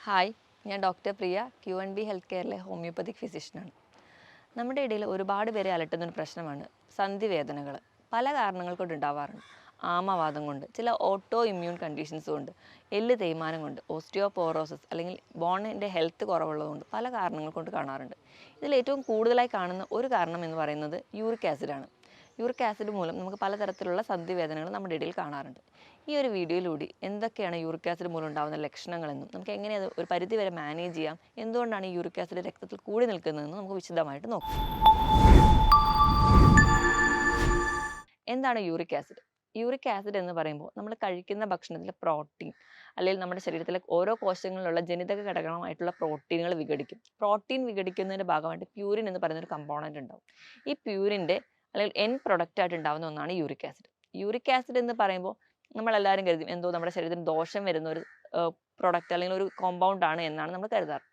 Hi, ഞാൻ doctor പ്രിയ Q&B health കെയറിലെ homoeopathic ഫിസിഷ്യനാണ്. നമ്മുടെ ഇടയിൽ ഒരുപാട് പേരെ അലട്ടുന്നൊരു പ്രശ്നമാണ് സന്ധിവേദനകൾ. പല കാരണങ്ങൾ കൊണ്ട് ഉണ്ടാവാറുണ്ട്. ആമവാദം കൊണ്ട്, ചില ഓട്ടോ ഇമ്മ്യൂൺ കണ്ടീഷൻസ് കൊണ്ട്, എല്ല് തേയ്മാനം കൊണ്ട്, ഓസ്റ്റിയോപോറോസിസ് അല്ലെങ്കിൽ ബോണിൻ്റെ ഹെൽത്ത് കുറവുള്ളതുകൊണ്ട് പല കാരണങ്ങൾ കൊണ്ട് കാണാറുണ്ട്. ഇതിൽ ഏറ്റവും കൂടുതലായി കാണുന്ന ഒരു കാരണം എന്ന് പറയുന്നത് യൂറിക് ആസിഡാണ്. യൂറിക് ആസിഡ് മൂലം നമുക്ക് പലതരത്തിലുള്ള സന്ധിവേദനകൾ നമ്മുടെ ഇടയിൽ കാണാറുണ്ട്. ഈ ഒരു വീഡിയോയിലൂടെ എന്തൊക്കെയാണ് യൂറിക് ആസിഡ് മൂലം ഉണ്ടാകുന്ന ലക്ഷണങ്ങളെന്നും നമുക്ക് എങ്ങനെ അത് ഒരു പരിധി വരെ മാനേജ് ചെയ്യാം, എന്തുകൊണ്ടാണ് ഈ യൂറിക് ആസിഡ് രക്തത്തിൽ കൂടി നിൽക്കുന്നതെന്നും നമുക്ക് വിശദമായിട്ട് നോക്കാം. എന്താണ് യൂറിക് ആസിഡ്? യൂറിക് ആസിഡ് എന്ന് പറയുമ്പോൾ നമ്മൾ കഴിക്കുന്ന ഭക്ഷണത്തിലെ പ്രോട്ടീൻ അല്ലെങ്കിൽ നമ്മുടെ ശരീരത്തിലെ ഓരോ കോശങ്ങളിലുള്ള ജനിതക ഘടകമായിട്ടുള്ള പ്രോട്ടീനുകൾ വിഘടിക്കും. പ്രോട്ടീൻ വിഘടിക്കുന്നതിൻ്റെ ഭാഗമായിട്ട് പ്യൂരിൻ എന്ന് പറയുന്ന ഒരു കമ്പോണൻറ്റ് ഉണ്ടാവും. ഈ പ്യൂരിൻ്റെ അല്ലെങ്കിൽ എൻ പ്രൊഡക്റ്റ് ആയിട്ട് ഉണ്ടാകുന്ന ഒന്നാണ് യൂറിക് ആസിഡ്. യൂറിക് ആസിഡ് എന്ന് പറയുമ്പോൾ നമ്മളെല്ലാവരും കരുതും എന്തോ നമ്മുടെ ശരീരത്തിന് ദോഷം വരുന്ന ഒരു പ്രൊഡക്റ്റ് അല്ലെങ്കിൽ ഒരു കോമ്പൗണ്ട് ആണ് എന്നാണ് നമ്മൾ കരുതാറ്.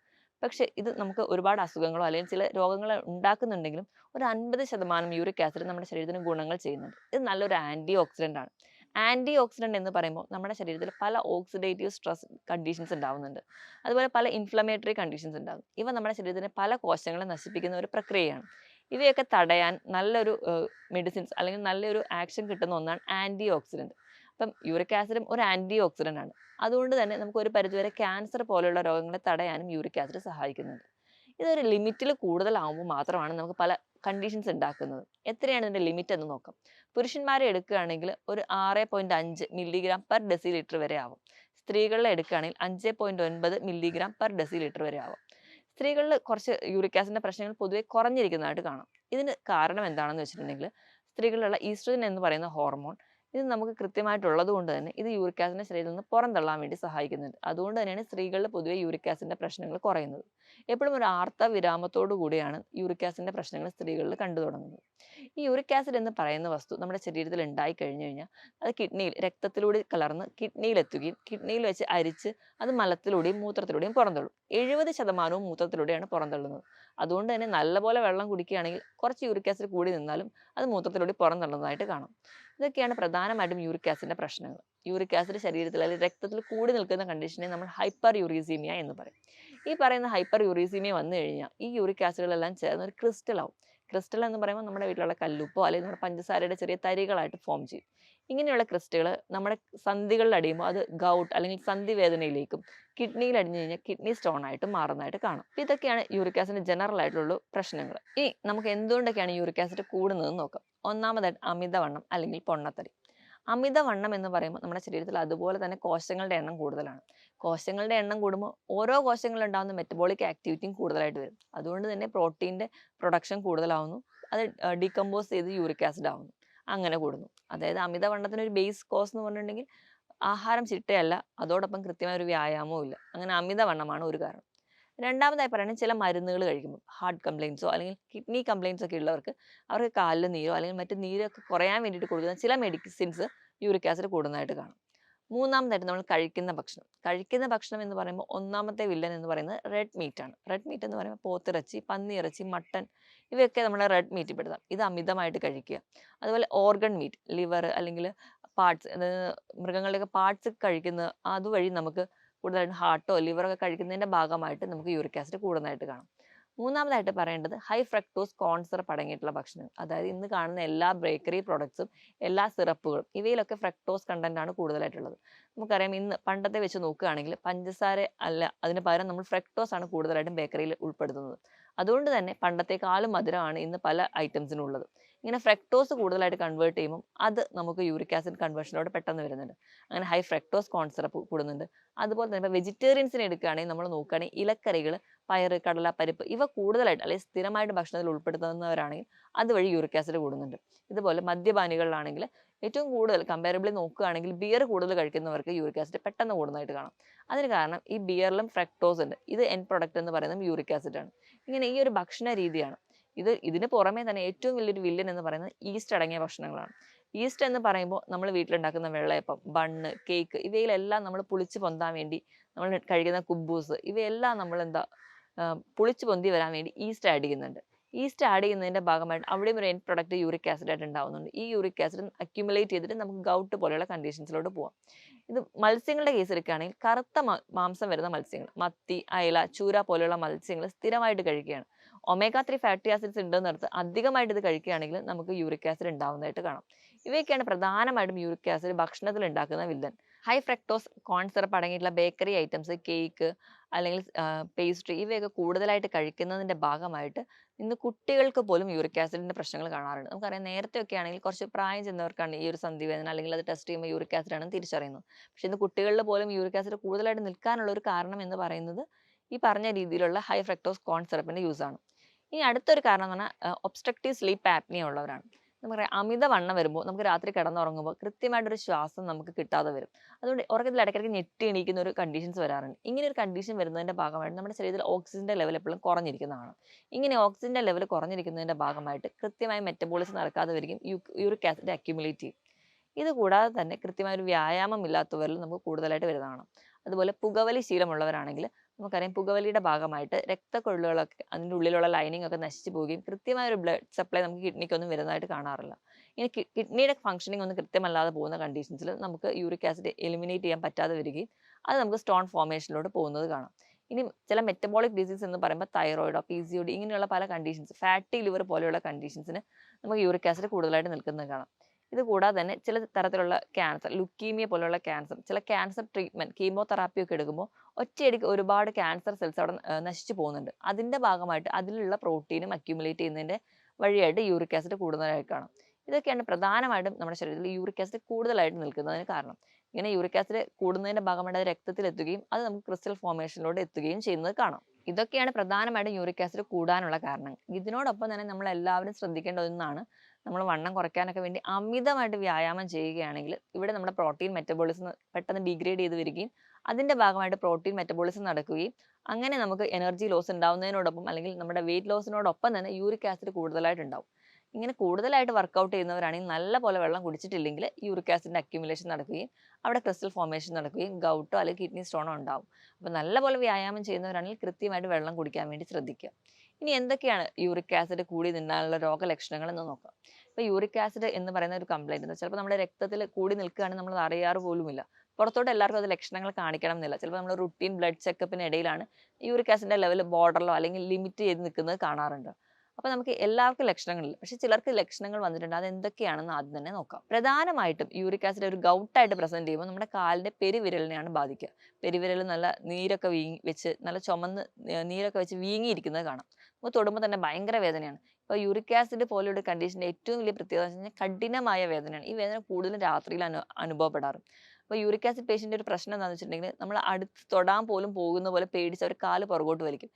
പക്ഷേ ഇത് നമുക്ക് ഒരുപാട് അസുഖങ്ങളോ അല്ലെങ്കിൽ ചില രോഗങ്ങളോ ഉണ്ടാക്കുന്നുണ്ടെങ്കിലും ഒരു 50% യൂറിക് ആസിഡ് നമ്മുടെ ശരീരത്തിന് ഗുണങ്ങൾ ചെയ്യുന്നുണ്ട്. ഇത് നല്ലൊരു ആൻറ്റി ഓക്സിഡൻ്റ് ആണ്. ആൻറ്റി ഓക്സിഡൻ്റ് എന്ന് പറയുമ്പോൾ നമ്മുടെ ശരീരത്തിൽ പല ഓക്സിഡേറ്റീവ് സ്ട്രെസ് കണ്ടീഷൻസ് ഉണ്ടാവുന്നുണ്ട്. അതുപോലെ പല ഇൻഫ്ലമേറ്ററി കണ്ടീഷൻസ് ഉണ്ടാകും. ഇവ നമ്മുടെ ശരീരത്തിലെ പല കോശങ്ങളെ നശിപ്പിക്കുന്ന ഒരു പ്രക്രിയയാണ്. ഇവയൊക്കെ തടയാൻ നല്ലൊരു മെഡിസിൻസ് അല്ലെങ്കിൽ നല്ലൊരു ആക്ഷൻ കിട്ടുന്ന ഒന്നാണ് ആൻറ്റി ഓക്സിഡൻറ്റ്. അപ്പം യൂറിക് ആസിഡും ഒരു ആൻറ്റി ഓക്സിഡൻ്റ് ആണ്. അതുകൊണ്ട് തന്നെ നമുക്ക് ഒരു പരിധിവരെ ക്യാൻസർ പോലെയുള്ള രോഗങ്ങളെ തടയാനും യൂറിക് ആസിഡ് സഹായിക്കുന്നുണ്ട്. ഇതൊരു ലിമിറ്റിൽ കൂടുതലാവുമ്പോൾ മാത്രമാണ് നമുക്ക് പല കണ്ടീഷൻസ് ഉണ്ടാക്കുന്നത്. എത്രയാണ് ഇതിൻ്റെ ലിമിറ്റ് എന്ന് നോക്കാം. പുരുഷന്മാരെ എടുക്കുകയാണെങ്കിൽ ഒരു 6.5 മില്ലിഗ്രാം പെർ ഡെസിലിറ്റർ വരെ ആവും. സ്ത്രീകളിലെ എടുക്കുകയാണെങ്കിൽ 5.9 മില്ലിഗ്രാം പെർ ഡെസിലിറ്റർ വരെ ആവും. സ്ത്രീകളിൽ കുറച്ച് യൂറിക് ആസിഡിൻ്റെ പ്രശ്നങ്ങൾ പൊതുവെ കുറഞ്ഞിരിക്കുന്നതായിട്ട് കാണാം. ഇതിന് കാരണം എന്താണെന്ന് വെച്ചിട്ടുണ്ടെങ്കിൽ സ്ത്രീകളിലുള്ള ഈസ്ട്രജൻ എന്ന് പറയുന്ന ഹോർമോൺ ഇത് നമുക്ക് കൃത്യമായിട്ടുള്ളത് കൊണ്ട് തന്നെ ഇത് യൂറിക് ആസിഡിനെ ശരീരത്തിൽ നിന്ന് പുറന്തള്ളാൻ വേണ്ടി സഹായിക്കുന്നുണ്ട്. അതുകൊണ്ട് തന്നെയാണ് സ്ത്രീകളിൽ പൊതുവെ യൂറിക് ആസിഡിൻ്റെ പ്രശ്നങ്ങൾ കുറയുന്നത്. എപ്പോഴും ഒരു ആർത്ത വിരാമത്തോടു കൂടിയാണ് യൂറിക് ആസിഡിൻ്റെ പ്രശ്നങ്ങൾ സ്ത്രീകളിൽ കണ്ടു തുടങ്ങുന്നത്. ഈ യൂറിക് ആസിഡ് എന്ന് പറയുന്ന വസ്തു നമ്മുടെ ശരീരത്തിൽ ഉണ്ടായി കഴിഞ്ഞു കഴിഞ്ഞാൽ അത് കിഡ്നിയിൽ രക്തത്തിലൂടെ കലർന്ന് കിഡ്നിയിലെത്തുകയും കിഡ്നിയിൽ വെച്ച് അരിച്ച് അത് മലത്തിലൂടെയും മൂത്രത്തിലൂടെയും പുറന്തള്ളും. 70% മൂത്രത്തിലൂടെയാണ് പുറന്തള്ളുന്നത്. അതുകൊണ്ട് തന്നെ നല്ലപോലെ വെള്ളം കുടിക്കുകയാണെങ്കിൽ കുറച്ച് യൂറിക് ആസിഡ് കൂടി നിന്നാലും അത് മൂത്രത്തിലൂടെ പുറന്തള്ളുന്നതായിട്ട് കാണാം. ഇതൊക്കെയാണ് പ്രധാനമായിട്ടും യൂറിക് ആസിഡിൻ്റെ പ്രശ്നങ്ങൾ. യൂറിക് ആസിഡ് ശരീരത്തിൽ അല്ലെങ്കിൽ രക്തത്തിൽ കൂടി നിൽക്കുന്ന കണ്ടീഷനെ നമ്മൾ ഹൈപ്പർ യൂറീസീമിയ എന്ന് പറയും. ഈ പറയുന്ന ഹൈപ്പർ യൂറീസീമിയ വന്നു കഴിഞ്ഞാൽ ഈ യൂറിക് ആസിഡുകളെല്ലാം ചേർന്ന് ഒരു ക്രിസ്റ്റൽ ആവും. ക്രിസ്റ്റൽ എന്ന് പറയുമ്പോൾ നമ്മുടെ വീട്ടിലുള്ള കല്ലുപ്പോ അല്ലെങ്കിൽ നമ്മുടെ പഞ്ചസാരയുടെ ചെറിയ തരികളായിട്ട് ഫോം ചെയ്യും. ഇങ്ങനെയുള്ള ക്രിസ്റ്റലുകൾ നമ്മുടെ സന്ധികളിൽ അടിയുമ്പോൾ അത് ഗൗട്ട് അല്ലെങ്കിൽ സന്ധി വേദനയിലേക്കും കിഡ്നിയിൽ അടിഞ്ഞു കഴിഞ്ഞാൽ കിഡ്നി സ്റ്റോൺ ആയിട്ട് മാറുന്നതായിട്ട് കാണാം. ഇതൊക്കെയാണ് യൂറിക് ആസിഡിന്റെ ജനറൽ ആയിട്ടുള്ള പ്രശ്നങ്ങൾ. ഇനി നമുക്ക് എന്തുകൊണ്ടൊക്കെയാണ് യൂറിക് ആസിഡ് കൂടുന്നതെന്ന് നോക്കാം. ഒന്നാമതായിട്ട് അമിതവണ്ണം അല്ലെങ്കിൽ പൊണ്ണത്തടി. അമിതവണ്ണം എന്ന് പറയുമ്പോൾ നമ്മുടെ ശരീരത്തിൽ അതുപോലെ തന്നെ കോശങ്ങളുടെ എണ്ണം കൂടുതലാണ്. കോശങ്ങളുടെ എണ്ണം കൂടുമ്പോൾ ഓരോ കോശങ്ങളിലുണ്ടാകുന്ന മെറ്റബോളിക് ആക്ടിവിറ്റിയും കൂടുതലായിട്ട് വരും. അതുകൊണ്ട് തന്നെ പ്രോട്ടീൻ്റെ പ്രൊഡക്ഷൻ കൂടുതലാവുന്നു. അത് ഡീകമ്പോസ് ചെയ്ത് യൂറിക് ആസിഡ് ആവുന്നു. അങ്ങനെ കൂടുന്നു. അതായത് അമിതവണ്ണത്തിന് ഒരു ബേസ് കോസ് എന്ന് പറഞ്ഞിട്ടുണ്ടെങ്കിൽ ആഹാരം ചിട്ടയല്ല, അതോടൊപ്പം കൃത്യമായ ഒരു വ്യായാമവും ഇല്ല. അങ്ങനെ അമിതവണ്ണമാണ് ഒരു കാരണം. രണ്ടാമതായി പറയുന്നത് ചില മരുന്നുകൾ കഴിക്കുമ്പോൾ ഹാർട്ട് കംപ്ലയിൻസോ അല്ലെങ്കിൽ കിഡ്നി കംപ്ലയിൻസ് ഒക്കെ ഉള്ളവർക്ക് അവർക്ക് കാലിൽ നീരോ അല്ലെങ്കിൽ മറ്റു നീരൊക്കെ കുറയാൻ വേണ്ടിയിട്ട് കൊടുക്കുന്ന ചില മെഡിസിൻസ് യൂറിക് ആസിഡ് കൂടുന്നതായിട്ട് കാണും. മൂന്നാമതായിട്ട് നമ്മൾ കഴിക്കുന്ന ഭക്ഷണം എന്ന് പറയുമ്പോൾ ഒന്നാമത്തെ വില്ലൻ എന്ന് പറയുന്നത് റെഡ് മീറ്റ് ആണ്. റെഡ് മീറ്റ് എന്ന് പറയുമ്പോൾ പോത്തിറച്ചി, പന്നിയിറച്ചി, മട്ടൻ ഇവയൊക്കെ നമ്മൾ റെഡ് മീറ്റ് പെടുത്താം. ഇത് അമിതമായിട്ട് കഴിക്കുക. അതുപോലെ ഓർഗൺ മീറ്റ്, ലിവർ അല്ലെങ്കിൽ പാർട്സ്, മൃഗങ്ങളുടെയൊക്കെ പാർട്സ് കഴിക്കുന്ന അതുവഴി നമുക്ക് കൂടുതലായിട്ട് ഹാർട്ടോ ലിവറൊക്കെ കഴിക്കുന്നതിൻ്റെ ഭാഗമായിട്ട് നമുക്ക് യൂറിക് ആസിഡ് കൂടുന്നതായിട്ട് കാണാം. മൂന്നാമതായിട്ട് പറയേണ്ടത് ഹൈ ഫ്രക്ടോസ് കോൺ സിറപ്പ് അടങ്ങിയിട്ടുള്ള ഭക്ഷണം. അതായത് ഇന്ന് കാണുന്ന എല്ലാ ബേക്കറി പ്രോഡക്ട്സും എല്ലാ സിറപ്പുകളും ഇവയിലൊക്കെ ഫ്രക്ടോസ് കണ്ടന്റ് ആണ് കൂടുതലായിട്ടുള്ളത്. നമുക്കറിയാം ഇന്ന് പണ്ടത്തെ വെച്ച് നോക്കുകയാണെങ്കിൽ പഞ്ചസാര അല്ല, അതിന് പകരം നമ്മൾ ഫ്രക്ടോസ് ആണ് കൂടുതലായിട്ടും ബേക്കറിയിൽ ഉൾപ്പെടുത്തുന്നത്. അതുകൊണ്ട് തന്നെ പണ്ടത്തെക്കാളും മധുരമാണ് ഇന്ന് പല ഐറ്റംസിനും ഉള്ളത്. ഇങ്ങനെ ഫ്രക്ടോസ് കൂടുതലായിട്ട് കൺവേർട്ട് ചെയ്യുമ്പോൾ അത് നമുക്ക് യൂറിക് ആസിഡ് കൺവേർഷനോട് പെട്ടെന്ന് വരുന്നുണ്ട്. അങ്ങനെ ഹൈ ഫ്രക്ടോസ് കോൺ സിറപ്പ് കൂടുന്നുണ്ട്. അതുപോലെ തന്നെ ഇപ്പോൾ വെജിറ്റേറിയൻസിനെ എടുക്കുകയാണെങ്കിൽ നമ്മൾ നോക്കുകയാണെങ്കിൽ ഇലക്കറികൾ, പയറ്, കടല, പരിപ്പ് ഇവ കൂടുതലായിട്ട് അല്ലെങ്കിൽ സ്ഥിരമായിട്ട് ഭക്ഷണത്തിൽ ഉൾപ്പെടുത്തുന്നവരാണെങ്കിൽ അതുവഴി യൂറിക് ആസിഡ് കൂടുന്നുണ്ട്. ഇതുപോലെ മദ്യപാനികളിലാണെങ്കിൽ ഏറ്റവും കൂടുതൽ കമ്പാരബിളി നോക്കുകയാണെങ്കിൽ ബിയർ കൂടുതൽ കഴിക്കുന്നവർക്ക് യൂറിക് ആസിഡ് പെട്ടെന്ന് കൂടുന്നതായിട്ട് കാണാം. അതിന് കാരണം ഈ ബിയറിലും ഫ്രക്ടോസ് ഉണ്ട്. ഇത് എൻ പ്രൊഡക്റ്റ് എന്ന് പറയുന്നത് യൂറിക് ആസിഡ് ആണ്. ഇങ്ങനെ ഈ ഒരു ഭക്ഷണ രീതിയാണ്. ഇതിന് പുറമെ തന്നെ ഏറ്റവും വലിയൊരു വില്ലൻ എന്ന് പറയുന്നത് ഈസ്റ്റ് അടങ്ങിയ ഭക്ഷണങ്ങളാണ്. ഈസ്റ്റ് എന്ന് പറയുമ്പോൾ നമ്മൾ വീട്ടിലുണ്ടാക്കുന്ന വെള്ളയപ്പം, ബണ്ണ്, കേക്ക് ഇവയിലെല്ലാം നമ്മൾ പുളിച്ച് പൊന്താൻ വേണ്ടി നമ്മൾ കഴിക്കുന്ന കുബൂസ് ഇവയെല്ലാം നമ്മൾ പുളിച്ച് പൊന്തി വരാൻ വേണ്ടി ഈസ്റ്റ് ആഡ് ചെയ്യുന്നുണ്ട്. ഈസ്റ്റ് ആഡ് ചെയ്യുന്നതിന്റെ ഭാഗമായിട്ട് അവിടെയും ഒരു എൻഡ് പ്രൊഡക്റ്റ് യൂറിക് ആസിഡ് ആയിട്ട് ഉണ്ടാവുന്നുണ്ട്. ഈ യൂറിക് ആസിഡ് അക്യുമുലേറ്റ് ചെയ്തിട്ട് നമുക്ക് ഗൗട്ട് പോലെയുള്ള കണ്ടീഷൻസിലോട്ട് പോവാം. ഇത് മത്സ്യങ്ങളുടെ കേസ് എടുക്കുകയാണെങ്കിൽ കറുത്ത മാംസം വരുന്ന മത്സ്യങ്ങൾ, മത്തി, അയല, ചൂര പോലെയുള്ള മത്സ്യങ്ങൾ സ്ഥിരമായിട്ട് കഴിക്കുകയാണ്. ഒമേഗ 3 ഫാറ്റി ആസിഡ്സ് ഉണ്ടെന്നർത്ഥം അധികമായിട്ട് ഇത് കഴിക്കുകയാണെങ്കിൽ നമുക്ക് യൂറിക് ആസിഡ് ഉണ്ടാവുന്നതായിട്ട് കാണാം. ഇവയൊക്കെയാണ് പ്രധാനമായിട്ടും യൂറിക് ആസിഡ് ഭക്ഷണത്തിൽ ഉണ്ടാക്കുന്ന villain. High fructose corn syrup അടങ്ങിയിട്ടുള്ള ബേക്കറി ഐറ്റംസ്, കേക്ക് അല്ലെങ്കിൽ പേസ്ട്രി ഇവയൊക്കെ കൂടുതലായിട്ട് കഴിക്കുന്നതിന്റെ ഭാഗമായിട്ട് ഇന്ന് കുട്ടികൾക്ക് പോലും യൂറിക് ആസിഡിന്റെ പ്രശ്നങ്ങൾ കാണാറുണ്ട്. നമുക്കറിയാം നേരത്തെ ഒക്കെ ആണെങ്കിൽ കുറച്ച് പ്രായം ചെന്നവർക്കാണ് ഈ ഒരു സന്ധിവേദന അല്ലെങ്കിൽ അത് ടെസ്റ്റ് ചെയ്യുമ്പോൾ യൂറിക് ആസിഡ് ആണെന്ന് തിരിച്ചറിയുന്നത്. പക്ഷെ ഇന്ന് കുട്ടികളിൽ പോലും യൂറിക് ആസിഡ് കൂടുതലായിട്ട് നിൽക്കാനുള്ള ഒരു കാരണം എന്ന് പറയുന്നത് ഈ പറഞ്ഞ രീതിയിലുള്ള ഹൈ ഫ്രക്ടോസ് കോൺ സിറപ്പിന്റെ യൂസ് ആണ്. ഇനി അടുത്തൊരു കാരണം എന്ന് പറഞ്ഞാൽ ഒബ്സ്ട്രക്റ്റീവ് സ്ലീപ്പ് ആപ്നിയ ഉള്ളവരാണ്. നമുക്കറിയാം അമിതവണ്ണം വരുമ്പോൾ നമുക്ക് രാത്രി കിടന്നുറങ്ങുമ്പോൾ കൃത്യമായിട്ടൊരു ശ്വാസം നമുക്ക് കിട്ടാതെ വരും. അതുകൊണ്ട് ഉറക്കത്തിൽ ഇടയ്ക്കിടയ്ക്ക് ഞെട്ടി എണീക്കുന്ന ഒരു കണ്ടീഷൻസ് വരാറുണ്ട്. ഇങ്ങനെ ഒരു കണ്ടീഷൻ വരുന്നതിന്റെ ഭാഗമായിട്ട് നമ്മുടെ ശരീരത്തിൽ ഓക്സിജന്റെ ലെവൽ എപ്പോഴും കുറഞ്ഞിരിക്കുന്നതാണ്. ഇങ്ങനെ ഓക്സിജന്റെ ലെവൽ കുറഞ്ഞിരിക്കുന്നതിന്റെ ഭാഗമായിട്ട് കൃത്യമായി മെറ്റബോളിസം നടക്കാതെ വരികയും യൂറിക് ആസിഡ് അക്യുമുലേറ്റ് ചെയ്യും. ഇത് കൂടാതെ തന്നെ കൃത്യമായ ഒരു വ്യായാമം ഇല്ലാത്തവരിൽ നമുക്ക് കൂടുതലായിട്ട് വരുന്നതാണ്. അതുപോലെ പുകവലി ശീലമുള്ളവരാണെങ്കിൽ നമുക്കറിയാം പുകവലിയുടെ ഭാഗമായിട്ട് രക്തക്കൊഴലുകളൊക്കെ അതിൻ്റെ ഉള്ളിലുള്ള ലൈനിങ് ഒക്കെ നശിച്ചു പോവുകയും കൃത്യമായ ഒരു ബ്ലഡ് സപ്ലൈ നമുക്ക് കിഡ്നിക്കൊന്നും വരുന്നതായിട്ട് കാണാറില്ല. ഇനി കിഡ്നിയുടെ ഫംഗ്ഷനിങ് ഒന്നും കൃത്യമല്ലാതെ പോകുന്ന കണ്ടീഷൻസിൽ നമുക്ക് യൂറിക് ആസിഡ് എലിമിനേറ്റ് ചെയ്യാൻ പറ്റാതെ വരികയും അത് നമുക്ക് സ്റ്റോൺ ഫോർമേഷനിലോട്ട് പോകുന്നത് കാണാം. ഇനി ചില മെറ്റബോളിക് ഡിസീസ് എന്ന് പറയുമ്പോൾ തൈറോയിഡോ PCOD ഇങ്ങനെയുള്ള പല കണ്ടീഷൻസ്, ഫാറ്റി ലിവർ പോലെയുള്ള കണ്ടീഷൻസിന് നമുക്ക് യൂറിക് ആസിഡ് കൂടുതലായിട്ട് നിൽക്കുന്നത് കാണാം. ഇത് കൂടാതെ തന്നെ ചില തരത്തിലുള്ള ക്യാൻസർ, ലുക്കീമിയ പോലുള്ള ക്യാൻസർ, ചില ക്യാൻസർ ട്രീറ്റ്മെന്റ് കീമോതെറാപ്പി ഒക്കെ എടുക്കുമ്പോൾ ഒറ്റയടിക്ക് ഒരുപാട് ക്യാൻസർ സെൽസ് അവിടെ നശിച്ചു പോകുന്നുണ്ട്. അതിന്റെ ഭാഗമായിട്ട് അതിലുള്ള പ്രോട്ടീനും അക്യുമുലേറ്റ് ചെയ്യുന്നതിന്റെ വഴിയായിട്ട് യൂറിക് ആസിഡ് കൂടുതലായിട്ട് കാണാം. ഇതൊക്കെയാണ് പ്രധാനമായിട്ടും നമ്മുടെ ശരീരത്തിൽ യൂറിക് ആസിഡ് കൂടുതലായിട്ട് നിൽക്കുന്നതിന് കാരണം. ഇങ്ങനെ യൂറിക് ആസിഡ് കൂടുന്നതിന്റെ ഭാഗമായിട്ട് അത് രക്തത്തിൽ എത്തുകയും അത് നമുക്ക് ക്രിസ്റ്റൽ ഫോർമേഷനിലൂടെ എത്തുകയും ചെയ്യുന്നത് കാണാം. ഇതൊക്കെയാണ് പ്രധാനമായിട്ടും യൂറിക് ആസിഡ് കൂടാനുള്ള കാരണം. ഇതിനോടൊപ്പം തന്നെ നമ്മൾ എല്ലാവരും ശ്രദ്ധിക്കേണ്ട ഒന്നാണ്, നമ്മൾ വണ്ണം കുറയ്ക്കാനൊക്കെ വേണ്ടി അമിതമായിട്ട് വ്യായാമം ചെയ്യുകയാണെങ്കിൽ ഇവിടെ നമ്മുടെ പ്രോട്ടീൻ മെറ്റബോളിസം പെട്ടെന്ന് ഡിഗ്രേഡ് ചെയ്ത് വരികയും അതിന്റെ ഭാഗമായിട്ട് പ്രോട്ടീൻ മെറ്റബോളിസം നടക്കുകയും അങ്ങനെ നമുക്ക് എനർജി ലോസ് ഉണ്ടാവുന്നതിനോടൊപ്പം അല്ലെങ്കിൽ നമ്മുടെ വെയിറ്റ് ലോസിനോടൊപ്പം തന്നെ യൂറിക് ആസിഡ് കൂടുതലായിട്ട് ഉണ്ടാവും. ഇങ്ങനെ കൂടുതലായിട്ട് വർക്കൗട്ട് ചെയ്യുന്നവരാണെങ്കിൽ നല്ല പോലെ വെള്ളം കുടിച്ചിട്ടില്ലെങ്കിൽ യൂറിക് ആസിഡിന്റെ അക്യുമുലേഷൻ നടക്കുകയും അവിടെ ക്രിസ്റ്റൽ ഫോർമേഷൻ നടക്കുകയും ഗൗട്ടോ അല്ലെങ്കിൽ കിഡ്നി സ്റ്റോണോ ഉണ്ടാവും. അപ്പോൾ നല്ല പോലെ വ്യായാമം ചെയ്യുന്നവരാണെങ്കിൽ കൃത്യമായിട്ട് വെള്ളം കുടിക്കാൻ വേണ്ടി ശ്രദ്ധിക്കുക. ഇനി എന്തൊക്കെയാണ് യൂറിക് ആസിഡ് കൂടി നിന്നാലുള്ള രോഗലക്ഷണങ്ങൾ എന്ന് നോക്കാം. ഇപ്പോൾ യൂറിക് ആസിഡ് എന്ന് പറയുന്ന ഒരു കംപ്ലൈന്റ് ചിലപ്പോൾ നമ്മുടെ രക്തത്തിൽ കൂടി നിൽക്കുകയാണെങ്കിൽ നമ്മൾ അറിയാറ് പോലുമില്ല. പുറത്തോട്ട് എല്ലാവർക്കും അത് ലക്ഷണങ്ങൾ കാണിക്കണം എന്നില്ല. ചിലപ്പോൾ നമ്മൾ റുട്ടീൻ ബ്ലഡ് ചെക്കപ്പിന് ഇടയിലാണ് യൂറിക് ആസിഡിന്റെ ലെവൽ ബോർഡറിലോ അല്ലെങ്കിൽ ലിമിറ്റ് ചെയ്ത് നിൽക്കുന്നത് കാണാറുണ്ട്. അപ്പോൾ നമുക്ക് എല്ലാവർക്കും ലക്ഷണങ്ങളില്ല, പക്ഷെ ചിലർക്ക് ലക്ഷണങ്ങൾ വന്നിട്ടുണ്ട്. അത് എന്തൊക്കെയാണെന്ന് ആദ്യം തന്നെ നോക്കാം. പ്രധാനമായിട്ടും യൂറിക് ആസിഡ് ഒരു ഗൗട്ടായിട്ട് പ്രസന്റ് ചെയ്യുമ്പോൾ നമ്മുടെ കാലിന്റെ പെരുവിരലിനെയാണ് ബാധിക്കുക. പെരുവിരൽ നല്ല നീരൊക്കെ നല്ല ചുമന്ന് നീരൊക്കെ വെച്ച് വീങ്ങിയിരിക്കുന്നത് കാണാം. നമുക്ക് തൊടുമ്പോൾ തന്നെ ഭയങ്കര വേദനയാണ്. ഇപ്പോൾ യൂറിക് ആസിഡ് പോലെയുള്ള കണ്ടീഷന്റെ ഏറ്റവും വലിയ പ്രത്യേകത എന്ന് വെച്ച് കഴിഞ്ഞാൽ കഠിനമായ വേദനയാണ്. ഈ വേദന കൂടുതലും രാത്രിയിൽ അനുഭവപ്പെടാറ്. അപ്പോൾ യൂറിക് ആസിഡ് പേഷ്യൻ്റെ ഒരു പ്രശ്നം എന്താണെന്ന് വെച്ചിട്ടുണ്ടെങ്കിൽ നമ്മൾ അടുത്ത് തൊടാൻ പോലും പോകുന്ന പോലെ പേടിച്ച് അവർ കാല് പുറകോട്ട് വലിക്കും.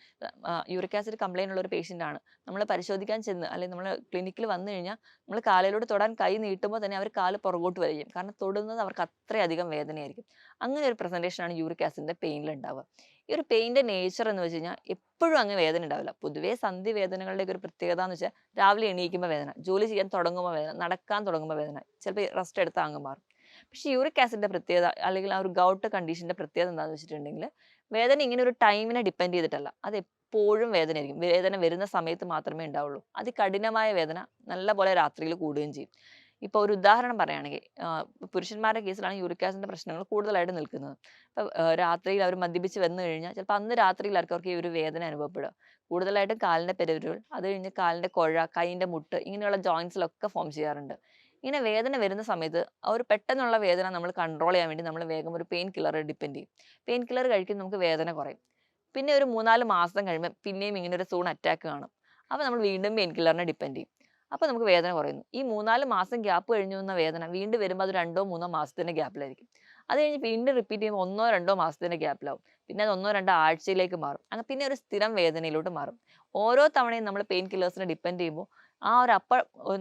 യൂറിക് ആസിഡ് കംപ്ലൈന്റ് ഉള്ള ഒരു പേഷ്യൻ്റ് ആണ്. നമ്മൾ പരിശോധിക്കാൻ ചെന്ന് അല്ലെങ്കിൽ നമ്മൾ ക്ലിനിക്കിൽ വന്നു കഴിഞ്ഞാൽ നമ്മൾ കാലിലോട്ട് തൊടാൻ കൈ നീട്ടുമ്പോൾ തന്നെ അവർ കാല് പുറകോട്ട് വലിക്കും. കാരണം തൊടുന്നത് അവർക്ക് അത്രയധികം വേദനയായിരിക്കും. അങ്ങനെ ഒരു പ്രസന്റേഷനാണ് യൂറിക് ആസിഡിന്റെ പെയിനിൽ ഉണ്ടാവുക. ഈ ഒരു പെയിൻ്റെ നേച്ചർ എന്ന് വെച്ച് കഴിഞ്ഞാൽ എപ്പോഴും അങ്ങ് വേദന ഉണ്ടാവില്ല. പൊതുവേ സന്ധി വേദനകളുടെ ഒരു പ്രത്യേകത എന്ന് വെച്ചാൽ രാവിലെ എണീക്കുമ്പോൾ വേദന, ജോലി ചെയ്യാൻ തുടങ്ങുമ്പോൾ വേദന, നടക്കാൻ തുടങ്ങുമ്പോൾ വേദന, ചിലപ്പോൾ റെസ്റ്റ് എടുത്താൽ അങ്ങ് മാറും. പക്ഷേ യൂറിക് ആസിഡിന്റെ പ്രത്യേകത അല്ലെങ്കിൽ ആ ഒരു ഗൗട്ട് കണ്ടീഷന്റെ പ്രത്യേകത എന്താണെന്ന് വെച്ചിട്ടുണ്ടെങ്കിൽ വേദന ഇങ്ങനെ ഒരു ടൈമിനെ ഡിപ്പെൻഡ് ചെയ്തിട്ടല്ല, അത് എപ്പോഴും വേദനയായിരിക്കും. വേദന വരുന്ന സമയത്ത് മാത്രമേ ഉണ്ടാവുള്ളൂ. അതികഠിനമായ വേദന നല്ല പോലെ രാത്രിയിൽ കൂടുകയും ചെയ്യും. ഇപ്പോൾ ഒരു ഉദാഹരണം പറയുകയാണെങ്കിൽ പുരുഷന്മാരുടെ കേസിലാണ് യൂറിക് ആസിഡിന്റെ പ്രശ്നങ്ങൾ കൂടുതലായിട്ട് നിൽക്കുന്നത്. ഇപ്പോൾ രാത്രിയിൽ അവർ മദ്യപിച്ച് വന്നു കഴിഞ്ഞാൽ ചിലപ്പോൾ അന്ന് രാത്രിയിലായിരിക്കും അവർക്ക് ഈ ഒരു വേദന അനുഭവപ്പെടുക. കൂടുതലായിട്ടും കാലിന്റെ പെരുവിരൽ, അത് കഴിഞ്ഞ് കാലിന്റെ കുഴ, കൈയിന്റെ മുട്ട് ഇങ്ങനെയുള്ള ജോയിന്റ്സിലൊക്കെ ഫോം ചെയ്യാറുണ്ട്. ഇങ്ങനെ വേദന വരുന്ന സമയത്ത് ആ ഒരു പെട്ടെന്നുള്ള വേദന നമ്മൾ കൺട്രോൾ ചെയ്യാൻ വേണ്ടി നമ്മൾ വേഗം ഒരു പെയിൻ കില്ലർ ഡിപ്പെൻഡ് ചെയ്യും. പെയിൻ കില്ലർ കഴിക്കും, നമുക്ക് വേദന കുറയും. പിന്നെ ഒരു 3-4 മാസം കഴിയുമ്പോൾ പിന്നെയും ഇങ്ങനെ ഒരു സൂൺ അറ്റാക്ക് കാണും. അപ്പോൾ നമ്മൾ വീണ്ടും പെയിൻ കില്ലറിനെ ഡിപ്പെൻഡ് ചെയ്യും. അപ്പോൾ നമുക്ക് വേദന കുറയുന്നു. ഈ 3-4 മാസം ഗ്യാപ്പ് കഴിഞ്ഞു വന്ന വേദന വീണ്ടും വരുമ്പോൾ അത് 2-3 മാസത്തിന്റെ ഗ്യാപ്പിലായിരിക്കും. അത് കഴിഞ്ഞ് വീണ്ടും റിപ്പീറ്റ് ചെയ്യുമ്പോൾ 1-2 മാസത്തിന്റെ ഗ്യാപ്പിലാവും. പിന്നെ അത് 1-2 ആഴ്ചയിലേക്ക് മാറും. അങ്ങനെ പിന്നെ ഒരു സ്ഥിരം വേദനയിലോട്ട് മാറും. ഓരോ തവണയും നമ്മൾ പെയിൻ കില്ലേഴ്സിനെ ഡിപ്പെൻഡ് ചെയ്യുമ്പോൾ ആ ഒരു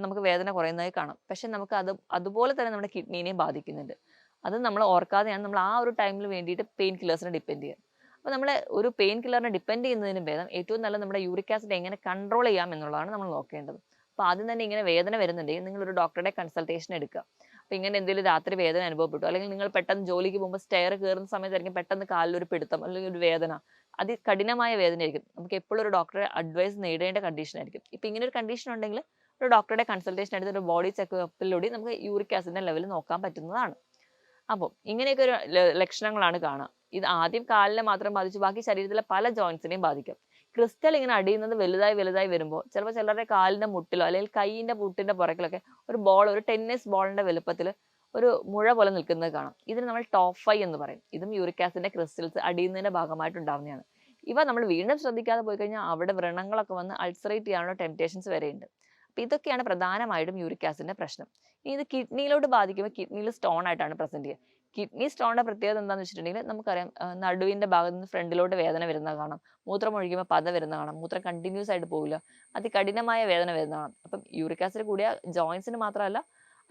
നമുക്ക് വേദന കുറയുന്നതായി കാണാം. പക്ഷെ നമുക്ക് അതുപോലെ തന്നെ നമ്മുടെ കിഡ്നീനെയും ബാധിക്കുന്നുണ്ട്. അത് നമ്മൾ ഓർക്കാതെയാണ് നമ്മൾ ആ ഒരു ടൈമിൽ വേണ്ടിയിട്ട് പെയിൻ കില്ലേഴ്സിനെ ഡിപ്പെൻഡ് ചെയ്യുക. അപ്പോൾ നമ്മൾ ഒരു പെയിൻ കില്ലറിനെ ഡിപ്പെൻഡ് ചെയ്യുന്നതിന് ഭേദം ഏറ്റവും നല്ല നമ്മുടെ യൂറിക് ആസിഡ് എങ്ങനെ കൺട്രോൾ ചെയ്യാം എന്നുള്ളതാണ് നമ്മൾ നോക്കേണ്ടത്. അപ്പോൾ ആദ്യം തന്നെ ഇങ്ങനെ വേദന വരുന്നുണ്ടെങ്കിൽ നിങ്ങൾ ഒരു ഡോക്ടറുടെ കൺസൾട്ടേഷൻ എടുക്കുക. അപ്പോൾ ഇങ്ങനെ എന്തെങ്കിലും രാത്രി വേദന അനുഭവപ്പെട്ടു, അല്ലെങ്കിൽ നിങ്ങൾ പെട്ടെന്ന് ജോലിക്ക് പോകുമ്പോൾ സ്റ്റെയർ കയറുന്ന സമയത്തായിരിക്കും പെട്ടെന്ന് കാലിലൊരു പിടുത്തം അല്ലെങ്കിൽ ഒരു വേദന, അതികഠിനമായ വേദനയായിരിക്കും. നമുക്ക് എപ്പോഴും ഒരു ഡോക്ടറെ അഡ്വൈസ് നേടേണ്ട കണ്ടീഷൻ ആയിരിക്കും. ഇപ്പൊ ഇങ്ങനെ ഒരു കണ്ടീഷൻ ഉണ്ടെങ്കിൽ ഒരു ഡോക്ടറുടെ കൺസൾട്ടേഷൻ എടുത്ത് ഒരു ബോഡി ചെക്കപ്പിലൂടെ നമുക്ക് യൂറിക് ആസിഡിന്റെ ലെവൽ നോക്കാൻ പറ്റുന്നതാണ്. അപ്പോൾ ഇങ്ങനെയൊക്കെ ഒരു ലക്ഷണങ്ങളാണ് കാണുക. ഇത് ആദ്യം കാലിനെ മാത്രം ബാധിച്ചു ബാക്കി ശരീരത്തിലെ പല ജോയിന്റ്സിനെയും ബാധിക്കും. ക്രിസ്റ്റൽ ഇങ്ങനെ അടിയുന്നത് വലുതായി വലുതായി വരുമ്പോൾ ചിലപ്പോൾ ചിലരുടെ കാലിന്റെ മുട്ടിലോ അല്ലെങ്കിൽ കൈയിന്റെ മുട്ടിന്റെ പുറകിലൊക്കെ ഒരു ബോൾ, ഒരു ടെന്നീസ് ബോളിന്റെ വലുപ്പത്തിൽ ഒരു മുഴ പോലെ നിൽക്കുന്നത് കാണാം. ഇതിന് നമ്മൾ ടോഫൈ എന്ന് പറയും. ഇതും യൂറിക് ആസിഡിന്റെ ക്രിസ്റ്റൽസ് അടിയുന്നതിന്റെ ഭാഗമായിട്ട് ഉണ്ടാവുന്നതാണ്. ഇവ നമ്മൾ വീണ്ടും ശ്രദ്ധിക്കാതെ പോയി കഴിഞ്ഞാൽ അവിടെ വ്രണങ്ങളൊക്കെ വന്ന് അൾസറേറ്റ് ചെയ്യാനുള്ള ടെംപ്റ്റേഷൻസ് വരെയുണ്ട്. അപ്പൊ ഇതൊക്കെയാണ് പ്രധാനമായിട്ടും യൂറിക് ആസിഡിന്റെ പ്രശ്നം. ഇനി ഇത് കിഡ്നിയിലോട്ട് ബാധിക്കുമ്പോൾ കിഡ്നിയിൽ സ്റ്റോൺ ആയിട്ടാണ് പ്രസന്റ് ചെയ്യുക. കിഡ്നി സ്റ്റോണിന്റെ പ്രത്യേകത എന്താണെന്ന് വെച്ചിട്ടുണ്ടെങ്കിൽ നമുക്കറിയാം, നടുവിന്റെ ഭാഗത്ത് നിന്ന് ഫ്രണ്ടിലോട്ട് വേദന വരുന്നത് കാണാം. മൂത്രം ഒഴിക്കുമ്പോൾ പത വരുന്നത് കാണാം. മൂത്രം കണ്ടിന്യൂസ് ആയിട്ട് പോകില്ല. അതികഠിനമായ വേദന വരുന്നത് കാണാം. അപ്പം യൂറിക് ആസിഡ് കൂടിയ ജോയിന്റ്സിന് മാത്രമല്ല,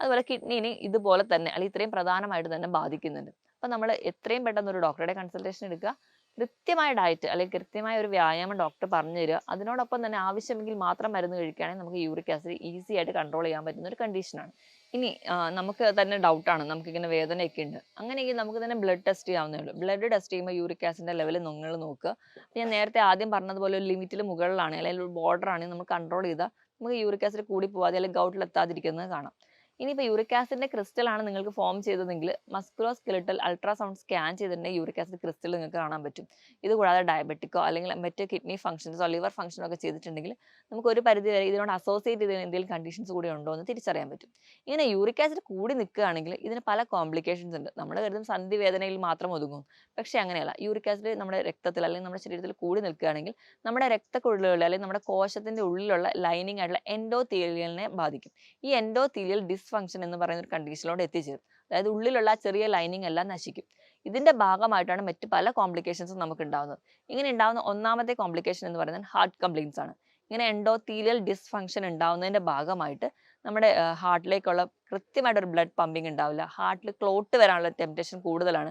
അതുപോലെ കിഡ്നിനെ ഇതുപോലെ തന്നെ അല്ലെങ്കിൽ ഇത്രയും പ്രധാനമായിട്ട് തന്നെ ബാധിക്കുന്നുണ്ട്. അപ്പം നമ്മൾ എത്രയും പെട്ടെന്ന് ഒരു ഡോക്ടറുടെ കൺസൾട്ടേഷൻ എടുക്കുക. കൃത്യമായ ഡയറ്റ് അല്ലെങ്കിൽ കൃത്യമായ ഒരു വ്യായാമം ഡോക്ടർ പറഞ്ഞു തരിക. അതിനോടൊപ്പം തന്നെ ആവശ്യമെങ്കിൽ മാത്രം മരുന്ന് കഴിക്കുകയാണെങ്കിൽ നമുക്ക് യൂറിക് ആസിഡ് ഈസി ആയിട്ട് കൺട്രോൾ ചെയ്യാൻ പറ്റുന്ന ഒരു കണ്ടീഷനാണ്. ഇനി നമുക്ക് തന്നെ ഡൗട്ടാണ്, നമുക്കിങ്ങനെ വേദനയൊക്കെ ഉണ്ട്, അങ്ങനെയെങ്കിൽ നമുക്ക് തന്നെ ബ്ലഡ് ടെസ്റ്റ് ചെയ്യാവുന്നേ ഉള്ളൂ. ബ്ലഡ് ടെസ്റ്റ് ചെയ്യുമ്പോൾ യൂറിക് ആസിഡിന്റെ ലെവൽ നിങ്ങൾ നോക്കുക. ഞാൻ നേരത്തെ ആദ്യം പറഞ്ഞതുപോലെ ഒരു ലിമിറ്റിൽ മുകളിലാണ് അല്ലെങ്കിൽ ഒരു ബോർഡർ ആണെങ്കിൽ നമ്മൾ കൺട്രോൾ ചെയ്താൽ നമുക്ക് യൂറിക് ആസിഡ് കൂടി പോവാതെ അല്ലെങ്കിൽ ഗൗട്ടിൽ എത്താതിരിക്കുന്നത് കാണാം. ഇനിയിപ്പോൾ യൂറിക് ആസിഡിന്റെ ക്രിസ്റ്റൽ ആണ് നിങ്ങൾക്ക് ഫോം ചെയ്തതെങ്കിൽ മസ്കുലോ സ്കെലിറ്റൽ അൾട്രാസൗണ്ട് സ്കാൻ ചെയ്തിട്ടുണ്ടെങ്കിൽ യൂറിക് ആസിഡ് ക്രിസ്റ്റൽ നിങ്ങൾക്ക് കാണാൻ പറ്റും. ഇത് കൂടാതെ ഡയബറ്റിക്കോ അല്ലെങ്കിൽ മറ്റ് കിഡ്നി ഫംഗ്ഷൻസോ ലിവർ ഫംഗ്ഷനോ ഒക്കെ ചെയ്തിട്ടുണ്ടെങ്കിൽ നമുക്ക് ഒരു പരിധി വരെ ഇതിനോട് അസോസിയേറ്റ് ചെയ്ത എന്തെങ്കിലും കണ്ടീഷൻസ് കൂടി ഉണ്ടോ എന്ന് തിരിച്ചറിയാൻ പറ്റും. ഇങ്ങനെ യൂറിക് ആസിഡ് കൂടി നിൽക്കുകയാണെങ്കിൽ ഇതിന് പല കോംപ്ലിക്കേഷൻസ് ഉണ്ട്. നമ്മൾ കരുതും സന്ധി വേദനയിൽ മാത്രം ഒതുങ്ങും, പക്ഷേ അങ്ങനെയല്ല. യൂറിക് ആസിഡ് നമ്മുടെ രക്തത്തിൽ അല്ലെങ്കിൽ നമ്മുടെ ശരീരത്തിൽ കൂടി നിൽക്കുകയാണെങ്കിൽ നമ്മുടെ രക്തക്കുഴലുകളിൽ അല്ലെങ്കിൽ നമ്മുടെ കോശത്തിന്റെ ഉള്ളിലുള്ള ലൈനിങ് ആയിട്ടുള്ള എൻഡോത്തീലിയലിനെ ബാധിക്കും. ഈ എൻഡോത്തീലിയൽ ഡിസ്ഫങ്ഷൻ എന്ന് പറയുന്ന ഒരു കണ്ടീഷനിലോട് എത്തിച്ചേരും. അതായത് ഉള്ളിലുള്ള ചെറിയ ലൈനിങ് എല്ലാം നശിക്കും. ഇതിന്റെ ഭാഗമായിട്ടാണ് മറ്റ് പല കോംപ്ലിക്കേഷൻസും നമുക്ക് ഉണ്ടാവുന്നത്. ഇങ്ങനെ ഉണ്ടാവുന്ന ഒന്നാമത്തെ കോംപ്ലിക്കേഷൻ എന്ന് പറയുന്നത് ഹാർട്ട് കംപ്ലയിൻസ് ആണ്. ഇങ്ങനെ എൻഡോത്തീലിയൽ ഡിസ്ഫങ്ഷൻ ഉണ്ടാവുന്നതിന്റെ ഭാഗമായിട്ട് നമ്മുടെ ഹാർട്ടിലേക്കുള്ള കൃത്യമായിട്ട് ഒരു ബ്ലഡ് പമ്പിങ് ഉണ്ടാവില്ല. ഹാർട്ടിൽ ക്ലോട്ട് വരാനുള്ള ടെംപ്റ്റേഷൻ കൂടുതലാണ്.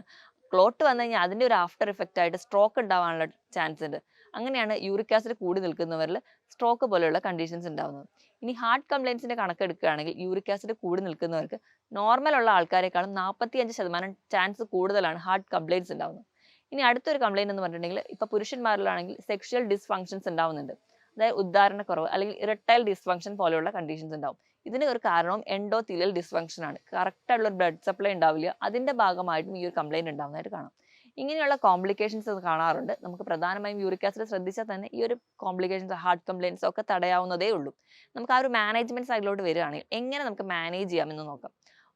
ക്ലോട്ട് വന്നു കഴിഞ്ഞാൽ അതിന്റെ ഒരു ആഫ്റ്റർ ഇഫക്റ്റ് ആയിട്ട് സ്ട്രോക്ക് ഉണ്ടാവാനുള്ള ചാൻസ് ഉണ്ട്. അങ്ങനെയാണ് യൂറിക് ആസിഡ് കൂടി നിൽക്കുന്നവരിൽ സ്ട്രോക്ക് പോലെയുള്ള കണ്ടീഷൻസ് ഉണ്ടാവുന്നത്. ഇനി ഹാർട്ട് കംപ്ലയിൻസിന്റെ കണക്കെടുക്കുകയാണെങ്കിൽ യൂറിക് ആസിഡ് കൂടി നിൽക്കുന്നവർക്ക് നോർമൽ ഉള്ള ആൾക്കാരെക്കാളും 45% ചാൻസ് കൂടുതലാണ് ഹാർട്ട് കംപ്ലയിൻസ് ഉണ്ടാവുന്നത്. ഇനി അടുത്തൊരു കംപ്ലയിന്റ് എന്ന് പറഞ്ഞിട്ടുണ്ടെങ്കിൽ ഇപ്പൊ പുരുഷന്മാരിലാണെങ്കിൽ സെക്ഷൽ ഡിസ്ഫങ്ഷൻസ് ഉണ്ടാവുന്നുണ്ട്. അതായത് ഉദ്ധാരണക്കുറവ് അല്ലെങ്കിൽ ഇറക്ടൈൽ ഡിസ്ഫങ്ഷൻ പോലെയുള്ള കണ്ടീഷൻസ് ഉണ്ടാവും. ഇതിന് ഒരു കാരണവും എൻഡോത്തീലിയൽ ഡിസ്ഫങ്ഷൻ ആണ്. കറക്റ്റ് ആയിട്ടുള്ള ഒരു ബ്ലഡ് സപ്ലൈ ഉണ്ടാവില്ല. അതിന്റെ ഭാഗമായിട്ടും ഈ ഒരു കംപ്ലയിന്റ് ഉണ്ടാവുന്നതായിട്ട് കാണാം. ഇങ്ങനെയുള്ള കോംപ്ലിക്കേഷൻസ് കാണാറുണ്ട്. നമുക്ക് പ്രധാനമായും യൂറിക് ആസിഡ് ശ്രദ്ധിച്ചാൽ തന്നെ ഈ ഒരു കോംപ്ലിക്കേഷൻസ്, ഹാർട്ട് കംപ്ലയിൻസ് ഒക്കെ തടയാവുന്നതേ ഉള്ളൂ. നമുക്ക് ആ ഒരു മാനേജ്മെന്റ് സൈഡിലോട്ട് വരികയാണെങ്കിൽ എങ്ങനെ നമുക്ക് മാനേജ് ചെയ്യാമെന്ന് നോക്കാം.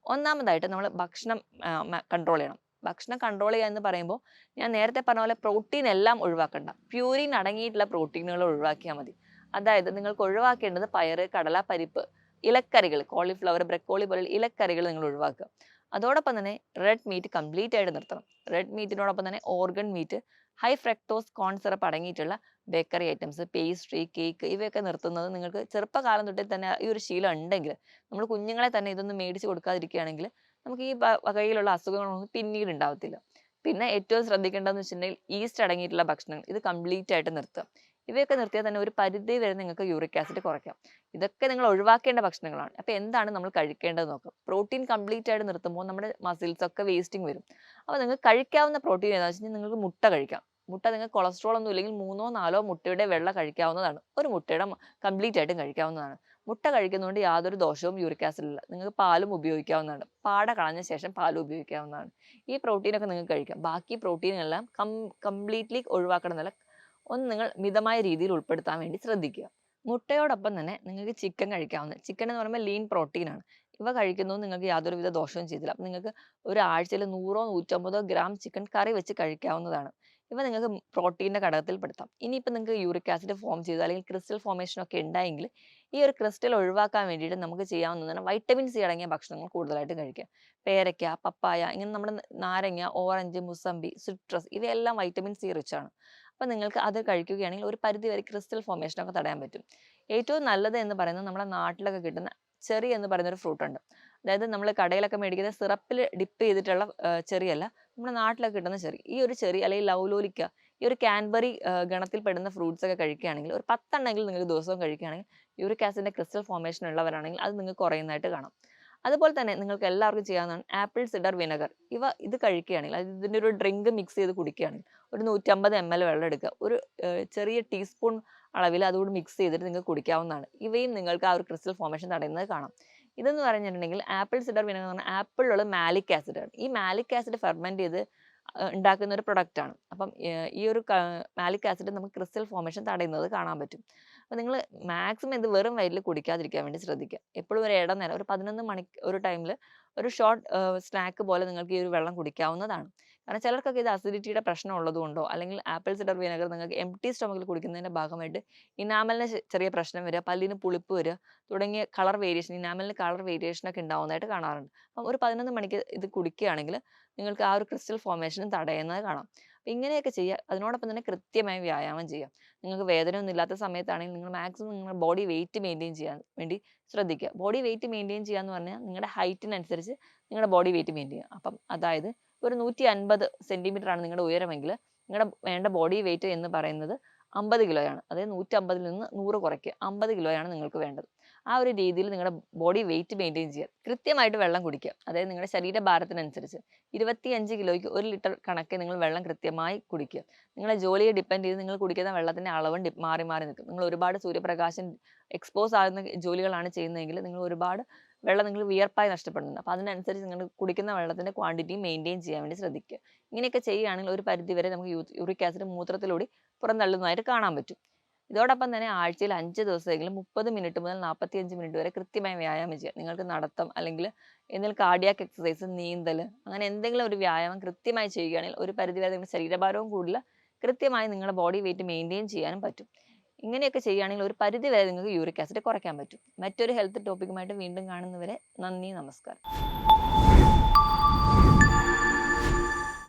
ഒന്നാമതായിട്ട് നമ്മൾ ഭക്ഷണം കൺട്രോൾ ചെയ്യണം. ഭക്ഷണം കൺട്രോൾ ചെയ്യുക എന്ന് പറയുമ്പോൾ ഞാൻ നേരത്തെ പറഞ്ഞ പോലെ പ്രോട്ടീൻ എല്ലാം ഒഴിവാക്കണ്ട. പ്യൂരിൻ അടങ്ങിയിട്ടുള്ള പ്രോട്ടീനുകൾ ഒഴിവാക്കിയാൽ മതി. അതായത് നിങ്ങൾക്ക് ഒഴിവാക്കേണ്ടത് പയറ്, കടല, പരിപ്പ്, ഇലക്കറികൾ, കോളിഫ്ലവർ, ബ്രക്കോളി പോലുള്ള ഇലക്കറികൾ നിങ്ങൾ ഒഴിവാക്കുക. അതോടൊപ്പം തന്നെ റെഡ് മീറ്റ് കംപ്ലീറ്റ് ആയിട്ട് നിർത്തണം. റെഡ് മീറ്റിനോടൊപ്പം തന്നെ organ meat, high fructose corn syrup അടങ്ങിയിട്ടുള്ള ബേക്കറി ഐറ്റംസ്, പേസ്ട്രി, കേക്ക് ഇവയൊക്കെ നിർത്തുന്നത് നിങ്ങൾക്ക് ചെറുപ്പകാലം തൊട്ടേ തന്നെ ഈ ഒരു ശീലം ഉണ്ടെങ്കിൽ, നമ്മൾ കുഞ്ഞുങ്ങളെ തന്നെ ഇതൊന്നും മേടിച്ച് കൊടുക്കാതിരിക്കുകയാണെങ്കിൽ നമുക്ക് ഈ വകയിലുള്ള അസുഖങ്ങളൊന്നും പിന്നീട് ഉണ്ടാവത്തില്ല. പിന്നെ ഏറ്റവും ശ്രദ്ധിക്കേണ്ടതെന്ന് വെച്ചിട്ടുണ്ടെങ്കിൽ ഈസ്റ്റ് അടങ്ങിയിട്ടുള്ള ഭക്ഷണങ്ങൾ ഇത് കംപ്ലീറ്റ് ആയിട്ട് നിർത്തുക. ഇവയൊക്കെ നിർത്തിയാൽ തന്നെ ഒരു പരിധി വരെ നിങ്ങൾക്ക് യൂറിക് ആസിഡ് കുറയ്ക്കാം. ഇതൊക്കെ നിങ്ങൾ ഒഴിവാക്കേണ്ട ഭക്ഷണങ്ങളാണ്. അപ്പോൾ എന്താണ് നമ്മൾ കഴിക്കേണ്ടത് നോക്കാം. പ്രോട്ടീൻ കംപ്ലീറ്റ് ആയിട്ട് നിർത്തുമ്പോൾ നമ്മുടെ മസിൽസ് ഒക്കെ വേസ്റ്റിംഗ് വരും. അപ്പോൾ നിങ്ങൾക്ക് കഴിക്കാവുന്ന പ്രോട്ടീൻ ഏതാണെന്ന് വെച്ച് കഴിഞ്ഞാൽ നിങ്ങൾക്ക് മുട്ട കഴിക്കാം. മുട്ട നിങ്ങൾക്ക് കൊളസ്ട്രോൾ ഒന്നും ഇല്ലെങ്കിൽ 3-4 മുട്ടയുടെ വെള്ള കഴിക്കാവുന്നതാണ്. ഒരു മുട്ടയുടെ കംപ്ലീറ്റ് ആയിട്ടും കഴിക്കാവുന്നതാണ്. മുട്ട കഴിക്കുന്നതുകൊണ്ട് യാതൊരു ദോഷവും യൂറിക് ആസിഡില്ല. നിങ്ങൾക്ക് പാലും ഉപയോഗിക്കാവുന്നതാണ്. പാട കളഞ്ഞ ശേഷം പാലും ഉപയോഗിക്കാവുന്നതാണ്. ഈ പ്രോട്ടീനൊക്കെ നിങ്ങൾക്ക് കഴിക്കാം. ബാക്കി പ്രോട്ടീനെല്ലാം കംപ്ലീറ്റ്ലി ഒഴിവാക്കണമെന്നല്ല, ഒന്ന് നിങ്ങൾ മിതമായ രീതിയിൽ ഉൾപ്പെടുത്താൻ വേണ്ടി ശ്രദ്ധിക്കുക. മുട്ടയോടൊപ്പം തന്നെ നിങ്ങൾക്ക് ചിക്കൻ കഴിക്കാവുന്നത്. ചിക്കൻ എന്ന് പറയുമ്പോൾ ലീൻ പ്രോട്ടീനാണ്. ഇവ കഴിക്കുന്നത് നിങ്ങൾക്ക് യാതൊരുവിധ ദോഷവും ചെയ്തില്ല. അപ്പം നിങ്ങൾക്ക് ഒരു ആഴ്ചയിൽ 100-150 ഗ്രാം ചിക്കൻ കറി വെച്ച് കഴിക്കാവുന്നതാണ്. ഇവ നിങ്ങൾക്ക് പ്രോട്ടീൻ്റെ ഘടകത്തിൽ പെടുത്താം. ഇനിയിപ്പോൾ നിങ്ങൾക്ക് യൂറിക് ആസിഡ് ഫോം ചെയ്ത് അല്ലെങ്കിൽ ക്രിസ്റ്റൽ ഫോർമേഷൻ ഒക്കെ ഉണ്ടായെങ്കിൽ ഈ ഒരു ക്രിസ്റ്റൽ ഒഴിവാക്കാൻ വേണ്ടിയിട്ട് നമുക്ക് ചെയ്യാവുന്നതാണ് വൈറ്റമിൻ സി അടങ്ങിയ ഭക്ഷണങ്ങൾ കൂടുതലായിട്ട് കഴിക്കുക. പേരയ്ക്ക, പപ്പായ, ഇങ്ങനെ നമ്മുടെ നാരങ്ങ, ഓറഞ്ച്, മുസമ്പി, സിട്രസ് ഇവയെല്ലാം വൈറ്റമിൻ സി റിച്ച് ആണ്. അപ്പോൾ നിങ്ങൾക്ക് അത് കഴിക്കുകയാണെങ്കിൽ ഒരു പരിധി വരെ ക്രിസ്റ്റൽ ഫോർമേഷൻ ഒക്കെ തടയാൻ പറ്റും. ഏറ്റവും നല്ലത് എന്ന് പറയുന്നത് നമ്മുടെ നാട്ടിലൊക്കെ കിട്ടുന്ന ചെറി എന്ന് പറയുന്ന ഒരു ഫ്രൂട്ട് ഉണ്ട്. അതായത് നമ്മൾ കടയിലൊക്കെ മേടിക്കുന്ന സിറപ്പിൽ ഡിപ്പ് ചെയ്തിട്ടുള്ള ചെറിയല്ല, നമ്മുടെ നാട്ടിലൊക്കെ കിട്ടുന്ന ചെറി. ഈ ഒരു ചെറി അല്ലെങ്കിൽ ലൗലോലിക്ക, ഈ ഒരു കാൻബറി ഗണത്തിൽ പെടുന്ന ഫ്രൂട്ട്സ് ഒക്കെ കഴിക്കുകയാണെങ്കിൽ ഒരു 10 എണ്ണമെങ്കിലും നിങ്ങൾക്ക് ദിവസവും കഴിക്കുകയാണെങ്കിൽ യൂറിക് ആസിഡിന്റെ ക്രിസ്റ്റൽ ഫോർമേഷൻ ഉള്ളവരാണെങ്കിൽ അത് നിങ്ങൾക്ക് കുറയുന്നതായിട്ട് കാണാം. അതുപോലെ തന്നെ നിങ്ങൾക്ക് എല്ലാവർക്കും ചെയ്യാവുന്നതാണ് ആപ്പിൾ സിഡർ വിനെഗർ. ഇത് കഴിക്കുകയാണെങ്കിൽ, അതായത് ഇതിൻ്റെ ഒരു ഡ്രിങ്ക് മിക്സ് ചെയ്ത് കുടിക്കുകയാണെങ്കിൽ, ഒരു 150 ml വെള്ളം എടുക്കുക. ഒരു ചെറിയ ടീസ്പൂൺ അളവിൽ അതുകൂടി മിക്സ് ചെയ്തിട്ട് നിങ്ങൾക്ക് കുടിക്കാവുന്നതാണ്. ഇവയും നിങ്ങൾക്ക് ആ ഒരു ക്രിസ്റ്റൽ ഫോർമേഷൻ തടയുന്നത് കാണാം. ഇതെന്ന് പറഞ്ഞിട്ടുണ്ടെങ്കിൽ ആപ്പിൾ സിഡർ വിനെഗർ എന്ന് പറഞ്ഞാൽ ആപ്പിളിലുള്ള മാലിക് ആസിഡ് ആണ്. ഈ മാലിക് ആസിഡ് ഫെർമെന്റ് ചെയ്ത് ഉണ്ടാക്കുന്ന ഒരു പ്രൊഡക്റ്റ് ആണ്. അപ്പം ഈ ഒരു മാലിക് ആസിഡ് നമുക്ക് ക്രിസ്റ്റൽ ഫോർമേഷൻ തടയുന്നത് കാണാൻ പറ്റും. അപ്പോൾ നിങ്ങൾ മാക്സിമം ഇത് വെറും വയറ്റിൽ കുടിക്കാതിരിക്കാൻ വേണ്ടി ശ്രദ്ധിക്കുക. എപ്പോഴും ഒരു ഇടനേരം ഒരു 11 മണിക്ക് ഒരു ടൈമിൽ ഒരു ഷോർട്ട് സ്നാക്ക് പോലെ നിങ്ങൾക്ക് ഈ ഒരു വെള്ളം കുടിക്കാവുന്നതാണ്. കാരണം ചിലർക്കൊക്കെ ഇത് അസിഡിറ്റിയുടെ പ്രശ്നം ഉള്ളതുകൊണ്ടോ അല്ലെങ്കിൽ ആപ്പിൾ സിഡർ വിനെഗർ നിങ്ങൾക്ക് എംപ്റ്റി സ്റ്റൊമക്കിൽ കുടിക്കുന്നതിൻ്റെ ഭാഗമായിട്ട് ഇനാമലിന് ചെറിയ പ്രശ്നം വരിക, പല്ലിന് പുളിപ്പ് വരിക തുടങ്ങിയ കളർ വേരിയേഷൻ, ഇനാമലിന് കളർ വേരിയേഷൻ ഒക്കെ ഉണ്ടാവുന്നതായിട്ട് കാണാറുണ്ട്. അപ്പം ഒരു 11 മണിക്ക് ഇത് കുടിക്കുകയാണെങ്കിൽ നിങ്ങൾക്ക് ആ ഒരു ക്രിസ്റ്റൽ ഫോർമേഷനും തടയുന്നത് കാണാം. അപ്പം ഇങ്ങനെയൊക്കെ ചെയ്യുക. അതിനോടൊപ്പം തന്നെ കൃത്യമായി വ്യായാമം ചെയ്യുക. നിങ്ങൾക്ക് വേദനയൊന്നും ഇല്ലാത്ത സമയത്താണെങ്കിൽ നിങ്ങൾ മാക്സിമം നിങ്ങളുടെ ബോഡി വെയിറ്റ് മെയിൻറ്റെയിൻ ചെയ്യാൻ വേണ്ടി ശ്രദ്ധിക്കുക. ബോഡി വെയിറ്റ് മെയിൻറ്റെയിൻ ചെയ്യുക എന്ന് പറഞ്ഞാൽ നിങ്ങളുടെ ഹൈറ്റിനനുസരിച്ച് നിങ്ങളുടെ ബോഡി വെയിറ്റ് മെയിൻറ്റെയിൻ ചെയ്യുക. അപ്പം അതായത് ഒരു 150 സെൻറ്റിമീറ്റർ ആണ് നിങ്ങളുടെ ഉയരമെങ്കിൽ നിങ്ങളുടെ വേണ്ട ബോഡി വെയിറ്റ് എന്ന് പറയുന്നത് 50 കിലോയാണ്. അതായത് 150 നിന്ന് 100 കുറയ്ക്കുക. 50 കിലോയാണ് നിങ്ങൾക്ക് വേണ്ടത്. ആ ഒരു രീതിയിൽ നിങ്ങളുടെ ബോഡി വെയിറ്റ് മെയിൻറ്റെയിൻ ചെയ്യുക. കൃത്യമായിട്ട് വെള്ളം കുടിക്കുക. അതായത് നിങ്ങളുടെ ശരീരഭാരത്തിനനുസരിച്ച് 25 കിലോയ്ക്ക് 1 ലിറ്റർ കണക്കെ നിങ്ങൾ വെള്ളം കൃത്യമായി കുടിക്കുക. നിങ്ങളെ ജോലിയെ ഡിപ്പെൻഡ് ചെയ്ത് നിങ്ങൾ കുടിക്കുന്ന വെള്ളത്തിൻ്റെ അളവും മാറി മാറി നിൽക്കും. നിങ്ങൾ ഒരുപാട് സൂര്യപ്രകാശം എക്സ്പോസ് ആകുന്ന ജോലികളാണ് ചെയ്യുന്നതെങ്കിൽ നിങ്ങൾ ഒരുപാട് വെള്ളം നിങ്ങൾ വിയർപ്പായി നഷ്ടപ്പെടുന്നുണ്ട്. അപ്പോൾ അതിനനുസരിച്ച് നിങ്ങൾ കുടിക്കുന്ന വെള്ളത്തിൻ്റെ ക്വാണ്ടിറ്റി മെയിൻറ്റെയിൻ ചെയ്യാൻ വേണ്ടി ശ്രദ്ധിക്കുക. ഇങ്ങനെയൊക്കെ ചെയ്യുകയാണെങ്കിൽ ഒരു പരിധിവരെ നമുക്ക് യൂറിക് ആസിഡ് മൂത്രത്തിലൂടെ പുറന്തള്ളുന്നതായിട്ട് കാണാൻ പറ്റും. ഇതോടൊപ്പം തന്നെ ആഴ്ചയിൽ 5 ദിവസമെങ്കിലും 30 മിനിറ്റ് മുതൽ 45 മിനിറ്റ് വരെ കൃത്യമായി വ്യായാമം ചെയ്യുക. നിങ്ങൾക്ക് നടത്തം അല്ലെങ്കിൽ എന്തെങ്കിലും കാർഡിയാക് എക്സസൈസ്, നീന്തൽ, അങ്ങനെ എന്തെങ്കിലും ഒരു വ്യായാമം കൃത്യമായി ചെയ്യുകയാണെങ്കിൽ ഒരു പരിധിവരെ നിങ്ങളുടെ ശരീരഭാരവും കൂടില്ല, കൃത്യമായി നിങ്ങളുടെ ബോഡി വെയിറ്റ് മെയിൻറ്റെയിൻ ചെയ്യാനും പറ്റും. ഇങ്ങനെയൊക്കെ ചെയ്യുകയാണെങ്കിൽ ഒരു പരിധിവരെ നിങ്ങൾക്ക് യൂറിക് ആസിഡ് കുറയ്ക്കാൻ പറ്റും. മറ്റൊരു ഹെൽത്ത് ടോപ്പിക്കുമായിട്ട് വീണ്ടും കാണുന്നവരെ നന്ദി, നമസ്കാരം.